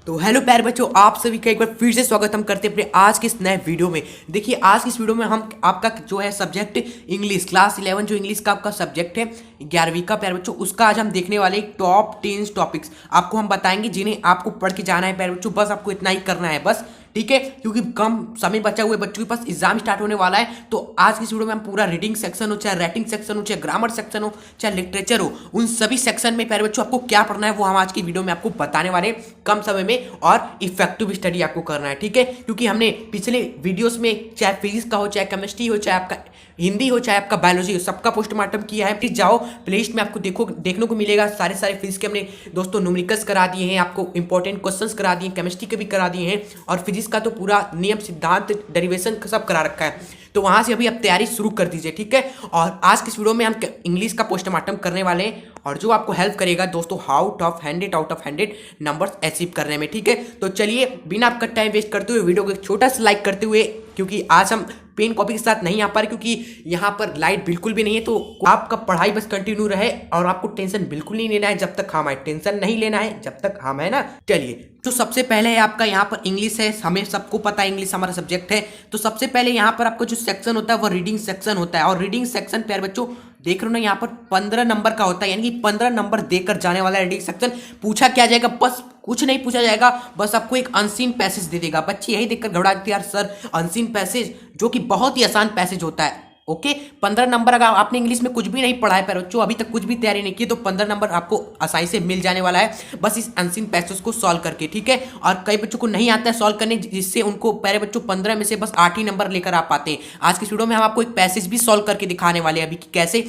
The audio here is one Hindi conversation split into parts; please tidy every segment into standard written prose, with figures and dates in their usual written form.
तो हेलो प्यारे बच्चों, आप सभी का एक बार फिर से स्वागत हम करते हैं अपने आज के इस नए वीडियो में। देखिए आज की इस वीडियो में हम आपका जो है सब्जेक्ट इंग्लिश क्लास 11 जो इंग्लिश का आपका सब्जेक्ट है 11वीं का प्यारे बच्चों, उसका आज हम देखने वाले टॉप 10 टॉपिक्स आपको हम बताएंगे जिन्हें आपको पढ़ के जाना है प्यारे बच्चों। बस आपको इतना ही करना है बस, ठीक है, क्योंकि कम समय बचा हुए बच्चों के पास एग्जाम स्टार्ट होने वाला है। तो आज की इस वीडियो में हम पूरा रीडिंग सेक्शन हो, चाहे राइटिंग सेक्शन हो, चाहे ग्रामर सेक्शन हो, चाहे लिटरेचर हो, उन सभी सेक्शन में प्यारे बच्चों आपको क्या पढ़ना है वो हम आज की वीडियो में आपको बताने वाले हैं कम समय में, और इफेक्टिव स्टडी आपको करना है, ठीक है। क्योंकि हमने पिछले वीडियोस में चाहे फिजिक्स का हो, चाहे केमिस्ट्री हो, चाहे आपका हिंदी हो, चाहे आपका बायोलॉजी हो, सबका पोस्टमार्टम किया है। प्लीज जाओ प्लेलिस्ट में, आपको देखने को मिलेगा सारे फिजिक्स के हमने दोस्तों न्यूमेरिकल्स करा दिए हैं, आपको इंपॉर्टेंट क्वेश्चंस करा दिए हैं, केमिस्ट्री के भी करा दिए हैं, और फिजिक्स का तो पूरा नियम सिद्धांत डेरिवेशन सब करा रखा है। तो वहां से अभी आप तैयारी शुरू कर दीजिए, ठीक है। और आज की इस वीडियो में हम इंग्लिश का पोस्टमार्टम करने वाले हैं, और जो आपको हेल्प करेगा दोस्तों आउट ऑफ 100 नंबर्स अचीव करने में, ठीक है। तो चलिए बिना आपका टाइम वेस्ट करते हुए वीडियो को एक छोटा सा लाइक करते हुए, क्योंकि आज हम पेन कॉपी के साथ नहीं आ पा रहे क्योंकि यहाँ पर लाइट बिल्कुल भी नहीं है। तो आपका पढ़ाई बस कंटिन्यू रहे और आपको टेंशन बिल्कुल नहीं लेना है जब तक हम आए, टेंशन नहीं लेना है जब तक हम है ना। चलिए, तो सबसे पहले है आपका यहाँ पर इंग्लिश है, हमें सबको पता है इंग्लिश हमारा सब्जेक्ट है। तो सबसे पहले यहाँ पर आपका जो सेक्शन होता है वो रीडिंग सेक्शन होता है, और रीडिंग सेक्शन प्यारे बच्चों देख रहे हो ना, यहाँ पर 15 नंबर का होता है, यानी कि 15 नंबर देकर जाने वाला रीडिंग सेक्शन। पूछा क्या जाएगा, बस कुछ नहीं पूछा जाएगा, बस आपको एक अनसीन पैसेज दे देगा। बच्चे यही देखकर घबरा जाते हैं यार सर अनसीन पैसेज, जो कि बहुत ही आसान पैसेज होता है। Okay, 15 number. अगर आपने इंग्लिश में कुछ भी नहीं पढ़ा है पर बच्चों, अभी तक कुछ भी तैयारी नहीं की, तो 15 नंबर आपको आसानी से मिल जाने वाला है बस इस अनसीन पैसेज को सॉल्व करके, ठीक है। और कई बच्चों को नहीं आता है सॉल्व करने, जिससे उनको प्यारे बच्चों 15 में से बस 8 ही नंबर लेकर आ पाते हैं। आज की वीडियो में हम आपको एक पैसेज भी सॉल्व करके दिखाने वाले हैं अभी कि कैसे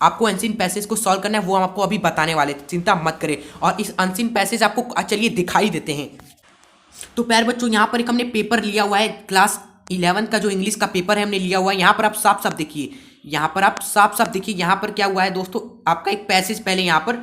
आपको अनसीन पैसेज को सॉल्व करना है, वो हम आपको अभी बताने वाले, चिंता मत करें। और इस अनसीन पैसेज आपको चलिए दिखाई देते हैं। तो प्यारे बच्चों यहाँ पर एक हमने पेपर लिया हुआ है, क्लास 11 का जो इंग्लिश का पेपर है हमने लिया हुआ है। यहाँ पर आप साफ साफ देखिए, यहाँ पर आप साफ साफ देखिए, यहाँ पर क्या हुआ है दोस्तों, आपका एक पैसेज पहले यहाँ पर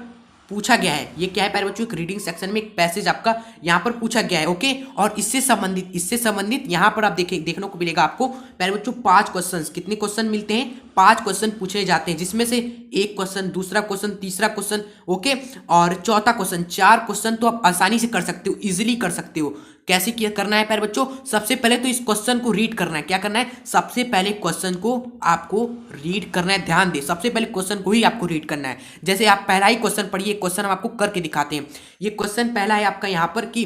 पूछा गया है। ये क्या है प्यारे बच्चों, एक रीडिंग सेक्शन में एक पैसेज आपका यहाँ पर पूछा गया है, ओके। और इससे संबंधित यहाँ पर आप देखने को मिलेगा आपको प्यारे बच्चों 5 क्वेश्चन। कितने क्वेश्चन मिलते हैं, 5 क्वेश्चन पूछे जाते हैं, जिसमें से एक क्वेश्चन, दूसरा क्वेश्चन, तीसरा क्वेश्चन, ओके, और चौथा क्वेश्चन। 4 क्वेश्चन तो आप आसानी से कर सकते हो, इजिली कर सकते हो। कैसे किया करना है प्यारे बच्चों, सबसे पहले तो इस क्वेश्चन को रीड करना है। क्या करना है, सबसे पहले क्वेश्चन को आपको रीड करना है, ध्यान दे, सबसे पहले क्वेश्चन को ही आपको रीड करना है। जैसे आप पहला ही क्वेश्चन पढ़िए, क्वेश्चन हम आपको करके दिखाते हैं। ये क्वेश्चन पहला है आपका यहाँ पर कि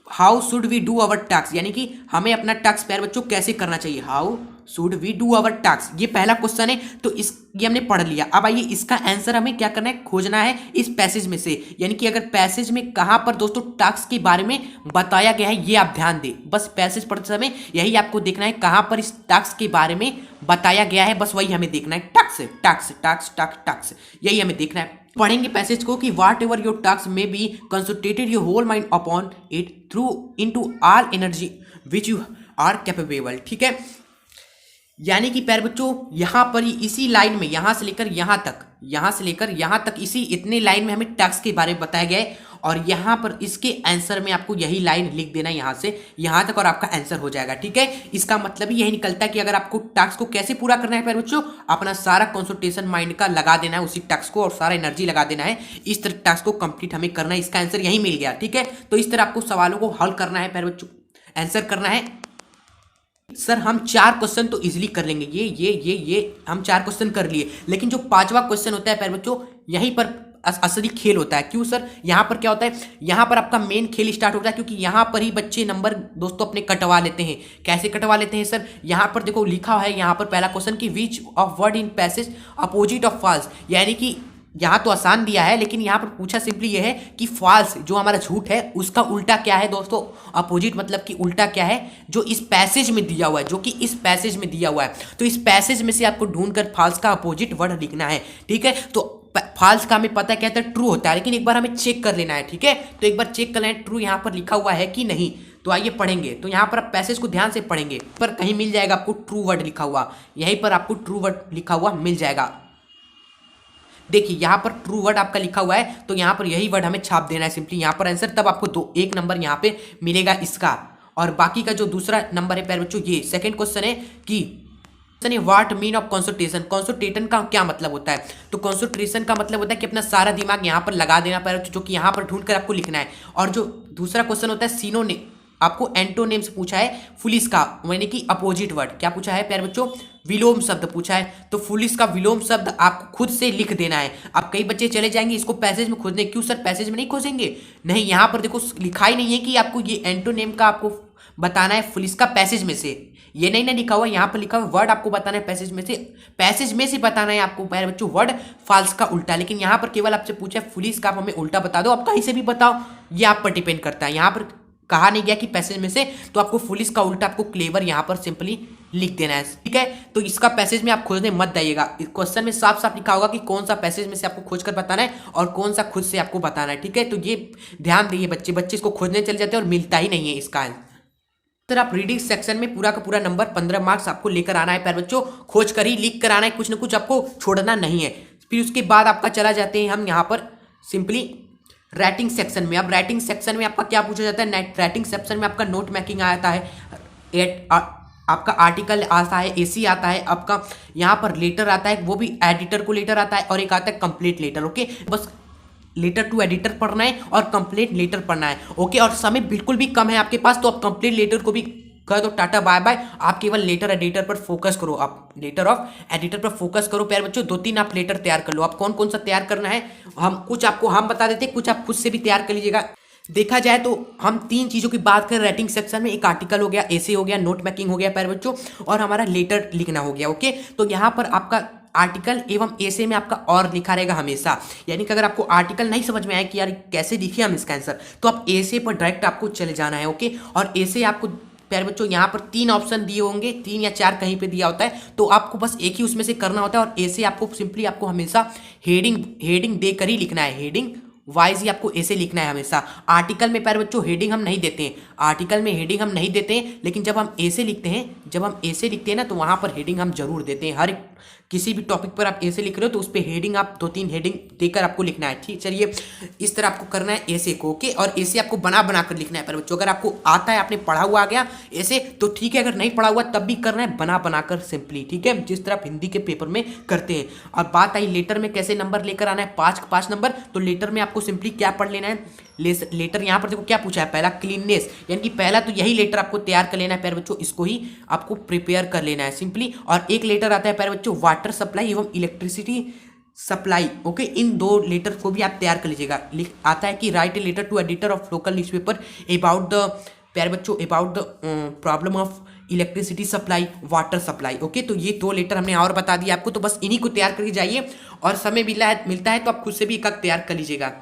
how should we do our task, यानी कि हमें अपना टास्क प्यारे बच्चों कैसे करना चाहिए, how should we do our task, ये पहला क्वेश्चन है। तो ये हमने पढ़ लिया। अब आइए इसका आंसर हमें क्या करना है, खोजना है इस पैसेज में से, यानी कि अगर पैसेज में कहां पर दोस्तों टास्क के बारे में बताया गया है, ये आप ध्यान दें। बस पैसेज पढ़ते समय यही आपको देखना है, कहां पर इस टास्क के बारे में बताया गया है, बस वही हमें देखना है। Task task task task task, यही हमें देखना है। पढ़ेंगे पैसेज को कि वाट एवर योर टास्क में be concentrated your whole mind upon it through into all energy which you are capable, ठीक है। यानी कि प्यारे बच्चों यहाँ पर ही इसी लाइन में, यहाँ से लेकर यहाँ तक इसी इतने लाइन में हमें टास्क के बारे में बताया गया है, और यहाँ पर इसके आंसर में आपको यही लाइन लिख देना है यहाँ से यहाँ तक, और आपका आंसर हो जाएगा, ठीक है। इसका मतलब यही निकलता है कि अगर आपको टास्क को कैसे पूरा करना है प्यारे बच्चों, अपना सारा कंसंट्रेशन माइंड का लगा देना है उसी टास्क को, और सारा एनर्जी लगा देना है, इस तरह टास्क को कंप्लीट हमें करना है। इसका आंसर यही मिल गया, ठीक है। तो इस तरह आपको सवालों को हल करना है प्यारे बच्चों, आंसर करना है। सर हम 4 क्वेश्चन तो इजीली कर लेंगे, ये हम 4 क्वेश्चन कर लिए, लेकिन जो 5वां क्वेश्चन होता है प्यारे बच्चों, यहीं पर असली खेल होता है। क्यों सर, यहाँ पर क्या होता है, यहाँ पर आपका मेन खेल स्टार्ट होता है, क्योंकि यहाँ पर ही बच्चे नंबर दोस्तों अपने कटवा लेते हैं। कैसे कटवा लेते हैं सर, यहाँ पर देखो लिखा है, यहाँ पर पहला क्वेश्चन की which of word in passage opposite of falls, यानी कि यहाँ तो आसान दिया है, लेकिन यहाँ पर पूछा सिंपली ये है कि फॉल्स जो हमारा झूठ है उसका उल्टा क्या है दोस्तों, अपोजिट मतलब कि उल्टा क्या है जो इस पैसेज में दिया हुआ है, जो कि इस पैसेज में दिया हुआ है। तो इस पैसेज में से आपको ढूंढकर फॉल्स का अपोजिट वर्ड लिखना है, ठीक है। तो फॉल्स का हमें पता है क्या था, ट्रू होता है, लेकिन एक बार हमें चेक कर लेना है, ठीक है। तो एक बार चेक कर लेना है ट्रू यहाँ पर लिखा हुआ है कि नहीं। तो आइए पढ़ेंगे, तो यहाँ पर आप पैसेज को ध्यान से पढ़ेंगे, पर कहीं मिल जाएगा आपको ट्रू वर्ड लिखा हुआ, यहीं पर आपको ट्रू वर्ड लिखा हुआ मिल जाएगा। देखिए यहाँ पर ट्रू वर्ड आपका लिखा हुआ है, तो यहाँ पर यही वर्ड हमें छाप देना है सिंपली यहाँ पर आंसर, तब आपको 1 नंबर यहाँ पे मिलेगा इसका। और बाकी का जो दूसरा नंबर है प्यारे बच्चों, ये सेकंड क्वेश्चन है कि what mean of concentration, concentration का क्या मतलब होता है? तो कॉन्सेंट्रेशन का मतलब होता है कि अपना सारा दिमाग यहाँ पर लगा देना पड़ेगा, जो कि यहाँ पर ढूंढ कर आपको लिखना है। और जो दूसरा क्वेश्चन होता है सिनोनिम, आपको एंटोनिम से पूछा है फुलिस का, यानी कि अपोजिट वर्ड क्या पूछा है प्यारे बच्चों? विलोम शब्द पूछा है। तो फुलिस का विलोम शब्द आपको खुद से लिख देना है। अब कई बच्चे चले जाएंगे इसको पैसेज में खोजने, क्यों सर पैसेज में नहीं खोजेंगे? नहीं, यहाँ पर देखो लिखा ही नहीं है कि आपको ये एंटोनिम का आपको बताना है फुलिस का पैसेज में से, ये नहीं ना लिखा हुआ, यहाँ पर लिखा हुआ वर्ड आपको बताना है पैसेज में से, पैसेज में से बताना है आपको प्यारे बच्चों वर्ड फॉल्स का उल्टा। लेकिन यहाँ पर केवल आपसे पूछा है फुलिस का, आप हमें उल्टा बता दो, आप कहीं से भी बताओ, ये आप पर डिपेंड करता है। यहाँ पर कहा नहीं गया कि पैसेज में से, तो आपको फुलिस का उल्टा आपको क्लेवर यहाँ पर सिंपली लिख देना है, ठीक है। तो इसका पैसेज में आप खोजने मत जाइएगा, क्वेश्चन में साफ साफ लिखा होगा कि कौन सा पैसेज में से आपको खोज कर बताना है और कौन सा खुद से आपको बताना है, ठीक है। तो ये ध्यान दिए बच्चे, बच्चे इसको खोजने चले जाते हैं और मिलता ही नहीं है इसका आंसर। सर आप रीडिंग सेक्शन में पूरा का पूरा नंबर 15 मार्क्स आपको लेकर आना है प्यारे बच्चों, खोज कर ही लिख कर आना है, कुछ ना कुछ आपको छोड़ना नहीं है। फिर उसके बाद आपका चला जाते हैं हम यहाँ पर सिंपली राइटिंग सेक्शन में। अब राइटिंग सेक्शन में आपका क्या पूछा जाता है? राइटिंग सेक्शन में आपका नोट मेकिंग आता है, आपका आर्टिकल आता है, एसी आता है, आपका यहाँ पर लेटर आता है, वो भी एडिटर को लेटर आता है, और एक आता है कंप्लीट लेटर। ओके, बस लेटर टू एडिटर पढ़ना है और कंप्लीट लेटर पढ़ना है। ओके, और समय बिल्कुल भी कम है आपके पास, तो आप कंप्लीट लेटर को भी कह दो टाटा बाय बाय, आप केवल लेटर एडिटर पर फोकस करो, आप लेटर ऑफ एडिटर पर फोकस करो प्यारे बच्चों। 2-3 आप लेटर तैयार कर लो। आप कौन कौन सा तैयार करना है हम कुछ आपको हम बता देते हैं, कुछ आप खुद से भी तैयार कर लीजिएगा। देखा जाए तो हम 3 चीज़ों की बात करें राइटिंग सेक्शन में, एक आर्टिकल हो गया, एसे हो गया, नोट मेकिंग हो गया प्यारे बच्चों, और हमारा लेटर लिखना हो गया। ओके, तो यहाँ पर आपका आर्टिकल एवं एसे में आपका और लिखा रहेगा हमेशा, यानी कि अगर आपको आर्टिकल नहीं समझ में आए कि यार कैसे लिखे हम इसका आंसर, तो आप एसे पर डायरेक्ट आपको चले जाना है। ओके, और एसे आपको प्यारे बच्चों यहाँ पर 3 ऑप्शन दिए होंगे, 3 या 4 कहीं पे दिया होता है, तो आपको बस एक ही उसमें से करना होता है। और ऐसे आपको सिंपली आपको हमेशा हेडिंग देकर ही लिखना है, हेडिंग वाइज ही आपको ऐसे लिखना है हमेशा। आर्टिकल में प्यारे बच्चों हेडिंग हम नहीं देते हैं, आर्टिकल में हेडिंग हम नहीं देते हैं, लेकिन जब हम ऐसे लिखते हैं ना, तो वहाँ पर हेडिंग हम जरूर देते हैं। हर किसी भी टॉपिक पर आप ऐसे लिख रहे हो तो उस पर हेडिंग आप 2-3 हेडिंग देकर आपको लिखना है, ठीक। चलिए, इस तरह आपको करना है ऐसे को। ओके, और ऐसे आपको बना बना कर लिखना है प्यारे बच्चों। अगर आपको आता है, आपने पढ़ा हुआ आ गया ऐसे तो ठीक है, अगर नहीं पढ़ा हुआ तब भी करना है बना बना कर सिंपली, ठीक है, जिस तरह आप हिंदी के पेपर में करते हैं। और बात आई लेटर में कैसे नंबर लेकर आना है, 5 नंबर। तो लेटर में आपको सिंपली क्या पढ़ लेना है, लेटर यहाँ पर देखो क्या पूछा है, पहला क्लीननेस, यानी कि पहला तो यही लेटर आपको तैयार कर लेना है प्यारे बच्चों, इसको ही आपको प्रिपेयर कर लेना है सिंपली। और एक लेटर आता है प्यारे बच्चों वाटर सप्लाई एवं इलेक्ट्रिसिटी सप्लाई। ओके, इन 2 लेटर को भी आप तैयार कर लीजिएगा। आता है कि write a letter to editor of local newspaper about the प्यारे बच्चों about the problem of electricity supply, water supply. Okay, तो ये 2 लेटर हमने और बता दिया आपको, तो बस इन्हीं को तैयार करके जाइए, और समय मिलता है तो आप खुद से भी एक तैयार कर लीजिएगा।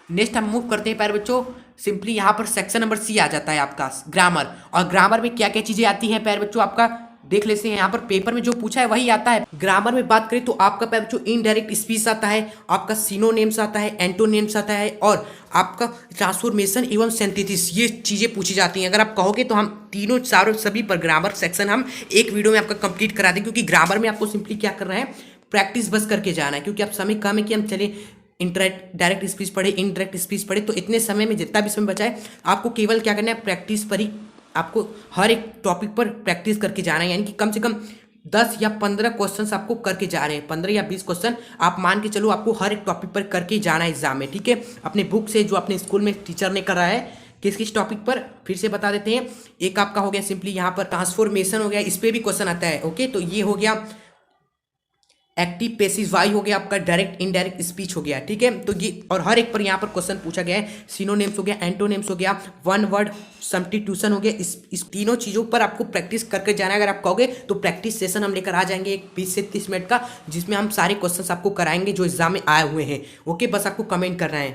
नेक्स्ट हम मूव करते हैं प्यारे बच्चों, सिंपली यहाँ पर सेक्शन नंबर सी आ जाता है आपका ग्रामर। और ग्रामर में क्या क्या चीज़ें आती हैं प्यारे बच्चों, आपका देख लेते हैं। यहाँ पर पेपर में जो पूछा है वही आता है। ग्रामर में बात करें तो आपका प्यारे बच्चों इनडायरेक्ट स्पीच आता है, आपका सिनोनिम्स आता है, एंटोनिम्स आता है, और आपका ट्रांसफॉर्मेशन एवं सिंथेसिस, ये चीज़ें पूछी जाती हैं। अगर आप कहोगे तो हम तीनों चारों सभी पर ग्रामर सेक्शन हम एक वीडियो में आपका कंप्लीट करा दें, क्योंकि ग्रामर में आपको सिंपली क्या करना है, प्रैक्टिस बस करके जाना है, क्योंकि आप समय कम है कि हम चले डायरेक्ट स्पीच पढ़े, इनडायरेक्ट स्पीच पढ़े, तो इतने समय में जितना भी समय बचा है आपको केवल क्या करना है, प्रैक्टिस पर ही आपको हर एक टॉपिक पर प्रैक्टिस करके जाना है। यानी कि कम से कम 10 या 15 क्वेश्चन आपको करके जा रहे हैं, 15 या 20 क्वेश्चन आप मान के चलो, आपको हर एक टॉपिक पर करके जाना है एग्जाम में, ठीक है। अपने बुक से जो अपने स्कूल में टीचर ने करा है, किस किस टॉपिक पर फिर से बता देते हैं। एक आपका हो गया सिंपली यहाँ पर ट्रांसफॉर्मेशन हो गया, इस पर भी क्वेश्चन आता है। ओके, तो ये हो गया एक्टिव पैसिव वाई हो गया, आपका डायरेक्ट इनडायरेक्ट स्पीच हो गया, ठीक है। तो ये और हर एक पर यहाँ पर क्वेश्चन पूछा गया है। सिनोनिम्स हो गया, एंटोनिम्स हो गया, वन वर्ड सब्स्टिट्यूशन हो गया। इस तीनों चीज़ों पर आपको प्रैक्टिस करके जाना है। अगर आप कहोगे तो प्रैक्टिस सेशन हम लेकर आ जाएंगे एक 20 से 30 मिनट का, जिसमें हम सारे क्वेश्चन आपको कराएंगे जो एग्जाम में आए हुए हैं। ओके, बस आपको कमेंट करना है।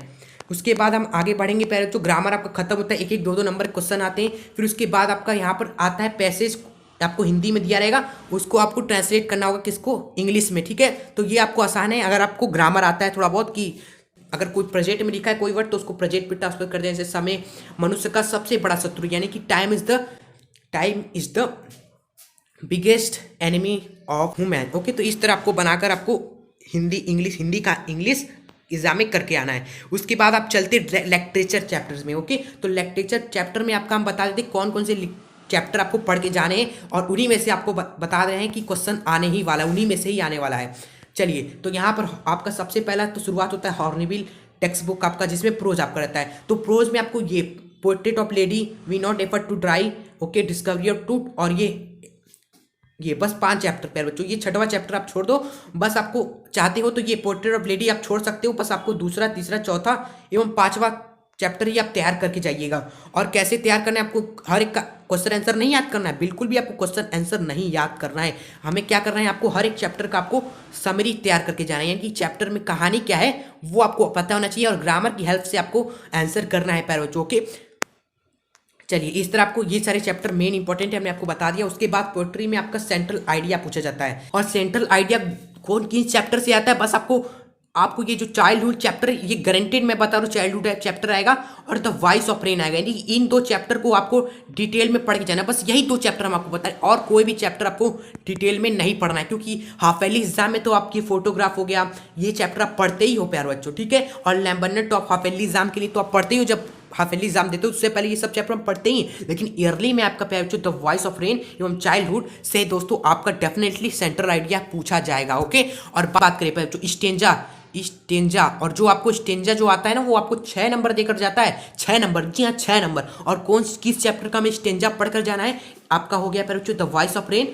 उसके बाद हम आगे बढ़ेंगे। पहले तो ग्रामर आपका खत्म होता है, 1-1, 2-2 नंबर क्वेश्चन आते हैं। फिर उसके बाद आपका यहाँ पर आता है पैसेज, आपको हिंदी में दिया रहेगा, उसको आपको ट्रांसलेट करना होगा किसको, इंग्लिश में, ठीक है। तो ये आपको आसान है। अगर आपको ग्रामर आता है थोड़ा बहुत, कि अगर कोई प्रेजेंट में लिखा है कोई वर्ड तो उसको प्रेजेंट में ट्रांसफर कर दें। जैसे समय मनुष्य का सबसे बड़ा शत्रु, यानी कि time is the biggest enemy of human. Okay, तो इस तरह आपको बनाकर आपको हिंदी का इंग्लिश एग्जाम में करके आना है। उसके बाद आप चलते लिटरेचर चैप्टर्स में। ओके, तो लिटरेचर चैप्टर में आपका हम बता देते कौन कौन से चैप्टर आपको पढ़ के जाने हैं और उन्हीं में से आपको बता रहे हैं कि क्वेश्चन आने ही वाला है, उन्हीं में से ही आने वाला है। चलिए, तो यहाँ पर आपका सबसे पहला तो शुरुआत होता है हॉर्नबिल टेक्स्ट बुक आपका, जिसमें प्रोज आपका रहता है। तो प्रोज में आपको ये portrait of lady, we not effort to dry, okay, discovery of truth, और ये बस 5 चैप्टर प्यारे बच्चों। ये 6वां चैप्टर आप छोड़ दो, बस आपको चाहते हो तो ये पोर्ट्रेट ऑफ लेडी आप छोड़ सकते हो, बस आपको दूसरा, तीसरा, चौथा एवं 5वां चैप्टर ही आप तैयार करके जाइएगा। और कैसे तैयार करना है, आपको हर एक का क्वेश्चन आंसर नहीं याद करना है, बिल्कुल भी आपको क्वेश्चन आंसर नहीं याद करना है। हमें क्या करना है, आपको हर एक चैप्टर का आपको समरी तैयार करके जाना है, यानी कि चैप्टर में कहानी क्या है वो आपको पता होना चाहिए और ग्रामर की हेल्प से आपको आंसर करना है प्यारे बच्चों। ओके, चलिए, इस तरह आपको ये सारे चैप्टर मेन इंपॉर्टेंट है, हमने आपको बता दिया। उसके बाद पोएट्री में आपका सेंट्रल आइडिया पूछा जाता है, और सेंट्रल आइडिया कौन किस चैप्टर से आता है, बस आपको ये जो चाइल्डहुड चैप्टर, ये गारंटेड मैं बता रहा हूँ चाइल्डहुड चैप्टर आएगा और द वॉइस ऑफ रेन आएगा। यानी इन 2 चैप्टर को आपको डिटेल में पढ़ के जाना है, बस यही 2 चैप्टर हम आपको बताएं, और कोई भी चैप्टर आपको डिटेल में नहीं पढ़ना है, क्योंकि हाफ ईयरली एग्जाम में तो आपकी फोटोग्राफ हो गया, ये चैप्टर आप पढ़ते ही हो प्यारे बच्चों, ठीक है। और Lambert of half yearly exam के लिए तो आप पढ़ते ही हो, जब हाफ ईयरली एग्जाम देते हो उससे पहले ये सब चैप्टर हम पढ़ते ही हैं। लेकिन ईयरली में आपका प्यारे बच्चों द वॉइस ऑफ रेन एवं चाइल्डहुड से दोस्तों आपका डेफिनेटली सेंट्रल आइडिया पूछा जाएगा। ओके, और बात करें प्यारे बच्चों स्टेंजा, और जो आपको स्टेंजा जो आता है ना, वो आपको 6 नंबर देकर जाता है, 6 नंबर, जी हाँ 6 नंबर। और किस चैप्टर का हमें स्टेंजा पढ़कर जाना है, आपका हो गया प्यारे बच्चों द वॉइस ऑफ रेन,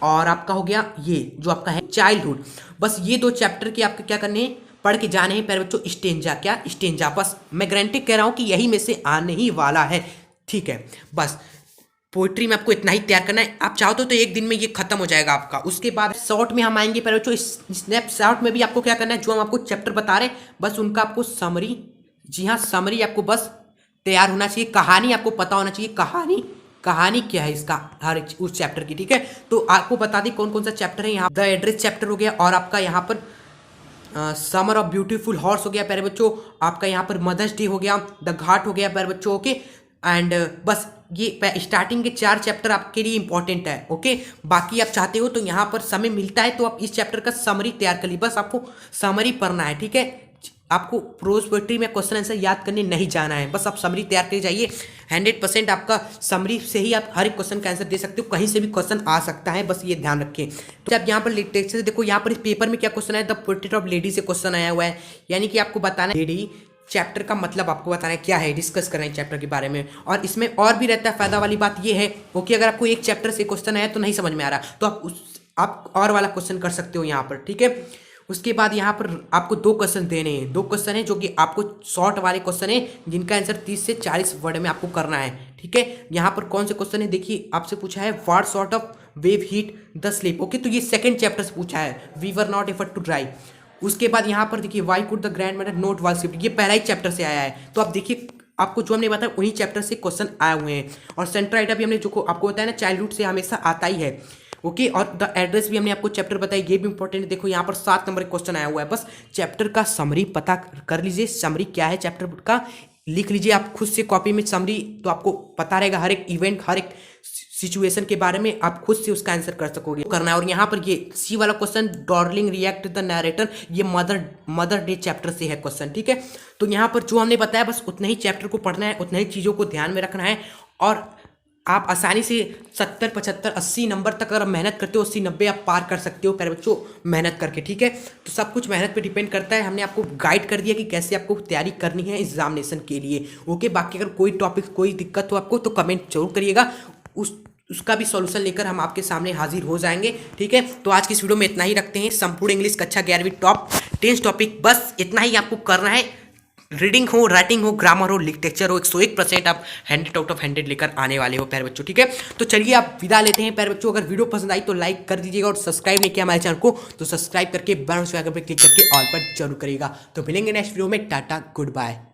और आपका हो गया ये जो आपका है चाइल्डहुड। बस ये 2 चैप्टर के आपके क्या करने हैं, पढ़ के जाने हैं प्यारे बच्चों। स्टेंजा, बस मैं गारंटी कह रहा हूँ कि यही में से आने ही वाला है, ठीक है। बस पोइट्री में आपको इतना ही तैयार करना है, आप चाहो तो एक दिन में ये खत्म हो जाएगा आपका। उसके बाद शॉर्ट में हम आएंगे प्यारे बच्चों, स्नैपशॉट में भी आपको क्या करना है, जो हम आपको चैप्टर बता रहे हैं बस उनका आपको समरी, जी हाँ समरी आपको बस तैयार होना चाहिए। कहानी आपको पता होना चाहिए, कहानी क्या है इसका, हर उस चैप्टर की, ठीक है। तो आपको बता दें कौन कौन सा चैप्टर है। यहाँ द एड्रेस चैप्टर हो गया, और आपका यहाँ पर समर ऑफ ब्यूटीफुल हॉर्स हो गया प्यारे बच्चों, आपका यहाँ पर मदर्स डे हो गया, द घाट हो गया प्यारे बच्चों। ओके, एंड बस ये स्टार्टिंग के 4 चैप्टर आपके लिए इंपॉर्टेंट है। ओके, बाकी आप चाहते हो तो यहाँ पर समय मिलता है तो आप इस चैप्टर का समरी तैयार कर ली, बस आपको समरी पढ़ना है, ठीक है। आपको प्रोज पोएट्री में क्वेश्चन आंसर याद करने नहीं जाना है, बस आप समरी तैयार कर जाइए। 100% आपका समरी से ही आप हर एक क्वेश्चन का आंसर दे सकते हो, कहीं से भी क्वेश्चन आ सकता है, बस ये ध्यान रखें। तो आप यहाँ पर लिटरेचर से देखो, यहाँ पर इस पेपर में क्या क्वेश्चन है, द पोर्ट्रेट ऑफ लेडी से क्वेश्चन आया हुआ है, यानी कि आपको बताना है लेडी चैप्टर का मतलब आपको बताना है क्या है, डिस्कस करना है चैप्टर के बारे में। और इसमें और भी रहता है, फायदा वाली बात ये है ओके, अगर आपको एक चैप्टर से क्वेश्चन आया तो नहीं समझ में आ रहा तो आप और वाला क्वेश्चन कर सकते हो यहाँ पर, ठीक है। उसके बाद यहाँ पर आपको 2 क्वेश्चन देने हैं, 2 क्वेश्चन है जो कि आपको शॉर्ट वाले क्वेश्चन है, जिनका आंसर 30 से 40 वर्ड में आपको करना है, ठीक है। यहाँ पर कौन से क्वेश्चन है, देखिए आपसे पूछा है what sort of wave heat the sleep, okay, तो ये 2nd चैप्टर से पूछा है, we were not effort to dry. उसके बाद यहाँ पर देखिए why could the grandmother not wall script, ये पहला ही चैप्टर से आया है, तो आप देखिए आपको जो हमने बताया उन्हीं चैप्टर से क्वेश्चन आए हुए हैं। और सेंट्रल आइडिया भी हमने जो आपको बताया ना, चाइल्डहुड से हमेशा आता ही है, ओके। और द एड्रेस भी हमने आपको चैप्टर बताया, ये भी इंपॉर्टेंट है। देखो यहाँ पर 7 नंबर क्वेश्चन आया हुआ है, बस चैप्टर का समरी पता कर लीजिए, समरी क्या है चैप्टर का लिख लीजिए आप खुद से कॉपी में समरी, तो आपको पता रहेगा हर एक इवेंट, हर एक सिचुएशन के बारे में आप खुद से उसका आंसर कर सकोगे, करना है। और यहाँ पर ये सी वाला question, darling react the narrator, ये मदर डे चैप्टर से है क्वेश्चन, ठीक है। तो यहाँ पर जो हमने बताया बस उतने ही चैप्टर को पढ़ना है, उतने ही चीज़ों को ध्यान में रखना है, और आप आसानी से 70, 75, 80 नंबर तक अगर मेहनत करते हो, 80, 90 आप पार कर सकते हो प्यारे बच्चों मेहनत करके, ठीक है। तो सब कुछ मेहनत पे डिपेंड करता है, हमने आपको गाइड कर दिया कि कैसे आपको तैयारी करनी है एग्जामिनेशन के लिए, ओके। बाकी अगर कोई टॉपिक कोई दिक्कत हो आपको तो कमेंट जरूर करिएगा, उसका भी सॉल्यूशन लेकर हम आपके सामने हाजिर हो जाएंगे, ठीक है। तो आज की इस वीडियो में इतना ही रखते हैं, संपूर्ण इंग्लिश कक्षा 11वीं टॉप 10 टॉपिक, बस इतना ही आपको करना है। रीडिंग हो, राइटिंग हो, ग्रामर हो, लिटरेचर हो, 101% आप 100 आउट ऑफ 100 लेकर आने वाले हो प्यारे बच्चों, ठीक है। तो चलिए आप विदा लेते हैं प्यारे बच्चों। अगर वीडियो पसंद आई तो लाइक कर दीजिएगा, और सब्सक्राइब नहीं किया हमारे चैनल को तो सब्सक्राइब करके बेल आइकन पर क्लिक करके ऑल पर जरूर करिएगा। तो मिलेंगे नेक्स्ट वीडियो में, टाटा गुड बाय।